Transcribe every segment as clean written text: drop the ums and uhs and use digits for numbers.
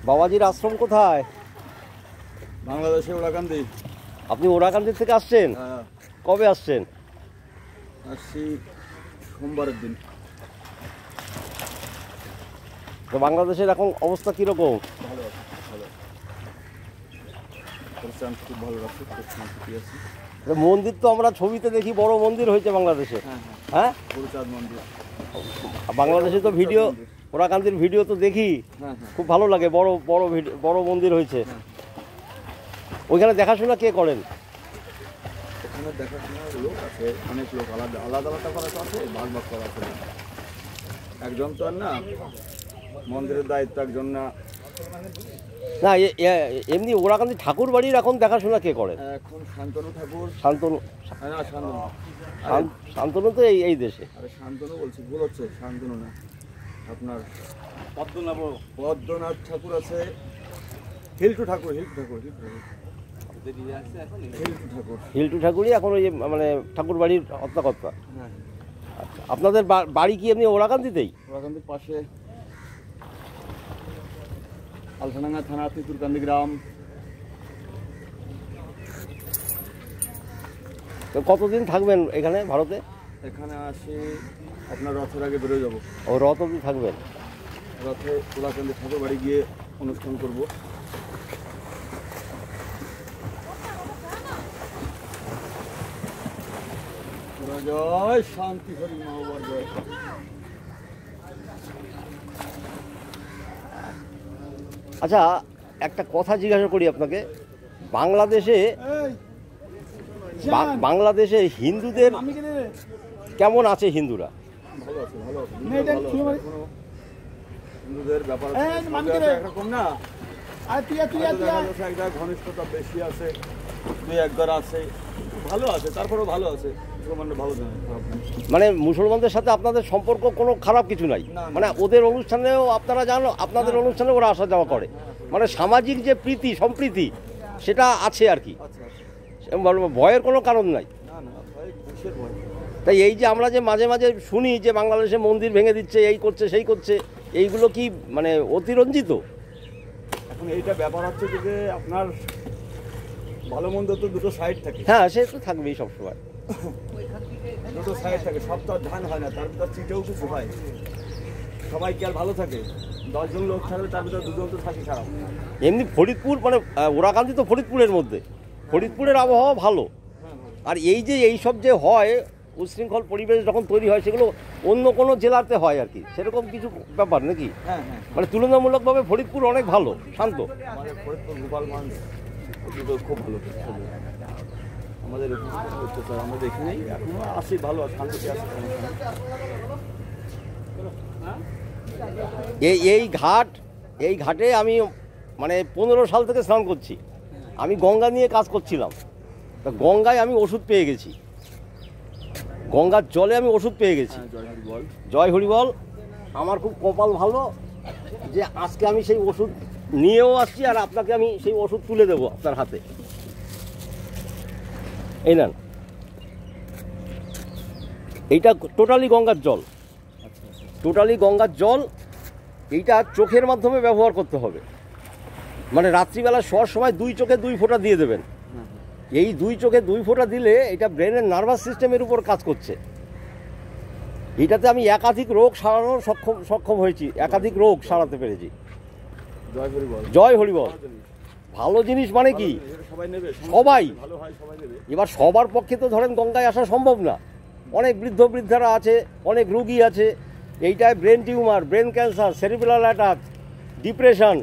বাবাজির আশ্রম কোথায়? বাংলাদেশে ওরাকান্দি। আপনি ওরাকান্দি থেকে আসছেন? হ্যাঁ, কবে আসছেন? আসছি সোমবারের দিন। তো বাংলাদেশের এখন অবস্থা কীরকম? ভালো আছে, ভালো পরিচালন খুব ভালো রাখছে, খুব শান্তি আছে। মন্দির তো আমরা ছবিতে দেখি, বড় মন্দির হয়েছে বাংলাদেশে। হ্যাঁ হ্যাঁ, গুরুচাঁদ মন্দির। বাংলাদেশে তো ভিডিও, ওরাকান্দির ভিডিও তো দেখি, হ্যাঁ, খুব ভালো লাগে। বড় বড় বড় মন্দির হয়েছে। ওইখানে দেখাশোনা কে করেন? ওখানে দেখাশোনা লোক আছে, অনেক লোক, আলাদা আলাদা আলাদা করা আছে, ভাগ ভাগ করা আছে। একজন তো আর না, মন্দিরের দায়িত্ব একজন না। না, এমনি ওরাকান্দি ঠাকুর বাড়ির এখন দেখাশোনা কে করেন? এখন শান্তনু ঠাকুর। শান্তনু? না, শান্তনু। শান্তনু তো এই দেশে। আরে শান্তনু বলছি, ভুল হচ্ছে, শান্তনু না, আপনার পদ্মনাথ ঠাকুর আছে, হিল্টু ঠাকুর। হিল্টু ঠাকুরই এখন ওই মানে ঠাকুর বাড়ির হত্যাকর্তা। হ্যাঁ। আচ্ছা, আপনাদের বাড়ি কি এমনি ওরাকান্দিতেই? ওরাকান্দির পাশে আলসাডাঙ্গা থানা, তিতুরকান্দি গ্রাম। তো কতদিন থাকবেন এখানে ভারতে? এখানে আসি আপনার রথের আগে বেরোয় যাবো। ও, রথ অবধি থাকবেন? রথে ওরাকান্দি ঠাকুর বাড়ি গিয়ে অনুষ্ঠান করব। জয় শান্তি হরি মহাবার জয়। আচ্ছা, একটা কথা জিজ্ঞাসা করি আপনাকে। বাংলাদেশে হিন্দুদের কেমন আছে? হিন্দুরা ভালো আছে, ভালো আছে। হিন্দুদের ব্যাপার একরকম না, একটা ঘনিষ্ঠতা বেশি আছে, দুই একবার আছে, ভালো আছে, তারপরেও ভালো আছে। ভালো মানে মুসলমানদের সাথে আপনাদের সম্পর্ক কোনো খারাপ কিছু নাই? মানে ওদের অনুষ্ঠানেও আপনারা জানো, আপনাদের অনুষ্ঠানে ওরা আসা যাওয়া করে, মানে সামাজিক যে প্রীতি সম্প্রীতি সেটা আছে আর কি। ভয়ের কোনো কারণ নাই? তাই এই যে আমরা যে মাঝে মাঝে শুনি যে বাংলাদেশে মন্দির ভেঙে দিচ্ছে, এই করছে সেই করছে, এইগুলো কি মানে অতিরঞ্জিত? এখন এইটা ব্যাপার হচ্ছে যে আপনার ভালো মন্দ তো দুটো সাইড থাকে। হ্যাঁ, সে তো থাকবেই সবসময়, দুটো সাইড থাকে, সব তো ধান হয় না, তার ভিতর চিটেও কিছু হয়। সবাই কি আর ভালো থাকে? 10 জন লোক থাকলে তার ভিতর 2 জন তো থাকে খারাপ। এমনি ফরিদপুর মানে ওরাকান্দি তো ফরিদপুরের মধ্যে, ফরিদপুরের আবহাওয়া ভালো। আর এই যে এইসব যে হয়, উচ্ছৃঙ্খল পরিবেশ যখন তৈরি হয়, সেগুলো অন্য কোনো জেলাতে হয় আর কি, সেরকম কিছু ব্যাপার নাকি? হ্যাঁ, মানে তুলনামূলকভাবে ফরিদপুর অনেক ভালো, শান্ত। ফরিদপুর, গোপালগঞ্জ খুব ভালো। আমাদের আমরা দেখিনি, এখনো আসি, ভালো শান্তিতে আসি। এই ঘাটে আমি মানে 15 সাল থেকে স্নান করছি। আমি গঙ্গা নিয়ে কাজ করছিলাম, তা গঙ্গায় আমি ওষুধ পেয়ে গেছি, গঙ্গার জলে আমি ওষুধ পেয়ে গেছি। জয় হরিবল। আমার খুব কপাল ভালো যে আজকে আমি সেই ওষুধ নিয়েও আসছি, আর আপনাকে আমি সেই ওষুধ তুলে দেবো আপনার হাতে। এই নেন, এইটা টোটালি গঙ্গার জল, টোটালি গঙ্গার জল। এইটা চোখের মাধ্যমে ব্যবহার করতে হবে, মানে রাত্রিবেলা শোয়ার সময় 2 চোখে 2 ফোঁটা দিয়ে দেবেন। এই 2 চোখে 2 ফোঁটা দিলে এটা ব্রেনের নার্ভাস সিস্টেমের উপর কাজ করছে। এটাতে আমি একাধিক রোগ সারানোর সক্ষম হয়েছি, একাধিক রোগ সারাতে পেরেছি। জয় হরিবল। ভালো জিনিস মানে কি? সবাই এবার সবার পক্ষে তো ধরেন গঙ্গায় আসা সম্ভব না। অনেক বৃদ্ধ বৃদ্ধারা আছে, অনেক রুগী আছে। এইটায় brain tumour, brain cancer, cerebral attack, depression,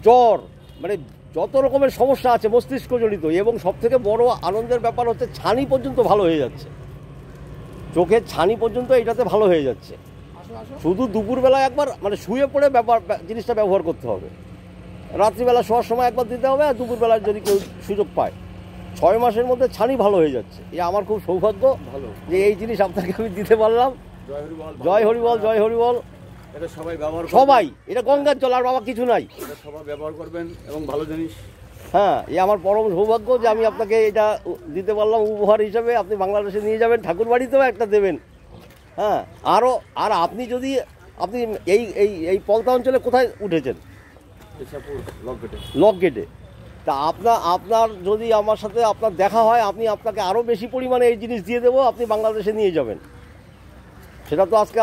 জ্বর, মানে যত রকমের সমস্যা আছে মস্তিষ্ক জড়িত। এবং সবথেকে বড় আনন্দের ব্যাপার হচ্ছে ছানি পর্যন্ত ভালো হয়ে যাচ্ছে, চোখের ছানি পর্যন্ত এটাতে ভালো হয়ে যাচ্ছে। শুধু দুপুরবেলা একবার মানে শুয়ে পড়ে জিনিসটা ব্যবহার করতে হবে, রাত্রিবেলা শোয়ার সময় একবার দিতে হবে, আর দুপুরবেলা যদি কেউ সুযোগ পায়। 6 মাসের মধ্যে ছানি ভালো হয়ে যাচ্ছে। এই আমার খুব সৌভাগ্য যে এই জিনিস আপনাকে আমি দিতে পারলাম। জয় হরিবল, জয় হরিবল। এটা সবাই ব্যবহার, সবাই, এটা গঙ্গার জল, আর বাবা কিছু নাই। এটা সবাই ব্যবহার করবেন এবং ভালো জিনিস। হ্যাঁ, এই আমার পরম সৌভাগ্য যে আমি আপনাকে এটা দিতে পারলাম উপহার হিসাবে। আপনি বাংলাদেশে নিয়ে যাবেন, ঠাকুর বাড়িতেও একটা দেবেন। হ্যাঁ, আর আপনি যদি আপনি এই এই এই পলতা অঞ্চলে কোথায় উঠেছেন? ইসাপুর লক গেটে। লক গেটে। তা আপনার যদি আমার সাথে আপনার দেখা হয়, আপনাকে আরও বেশি পরিমাণে এই জিনিস দিয়ে দেবো, আপনি বাংলাদেশে নিয়ে যাবেন। সেটা তো আজকে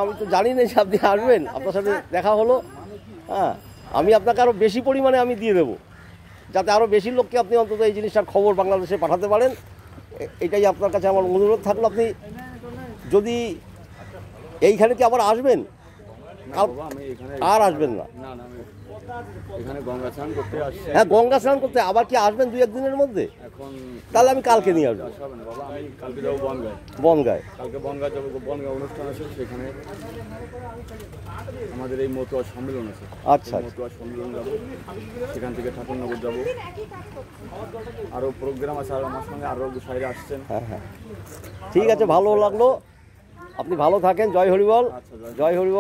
আমি তো জানি না যে আপনি আসবেন, আপনার সাথে দেখা হলো, হ্যাঁ, আমি আপনাকে আরও বেশি পরিমাণে আমি দিয়ে দেবো, যাতে আরও বেশি লোককে আপনি অন্তত এই জিনিসটার খবর বাংলাদেশে পাঠাতে পারেন। এটাই আপনার কাছে আমার অনুরোধ থাকলো। আপনি যদি এইখানে কি আবার আসবেন? বাবা আমি এখানে আর আসবেন না? না না, আমি এখানে গঙ্গা স্নান করতে আসছি। হ্যাঁ, গঙ্গা স্নান করতে আবার কি আসবেন 2-1 দিনের মধ্যে? এখন তাহলে আমি কালকে নিয়ে আসবো। আসা হবে না বাবা, আমি কালকে যাবো বনগায়। বনগায়? কালকে বনগায় যাবো, বনগাঁ অনুষ্ঠান আছে, সেখানে আমাদের এই মতুয়া সম্মেলন আছে। আচ্ছা, এই মতুয়া সম্মেলন যাবো, সেখান থেকে ঠাকুরনগর যাবো, আরও প্রোগ্রাম আছে। আর আমার সঙ্গে আরও সাইরে আসছেন। হ্যাঁ হ্যাঁ, ঠিক আছে, ভালো লাগলো। আপনি ভালো থাকেন। জয় হরিবল। আচ্ছা, জয়। জয় হরিবল।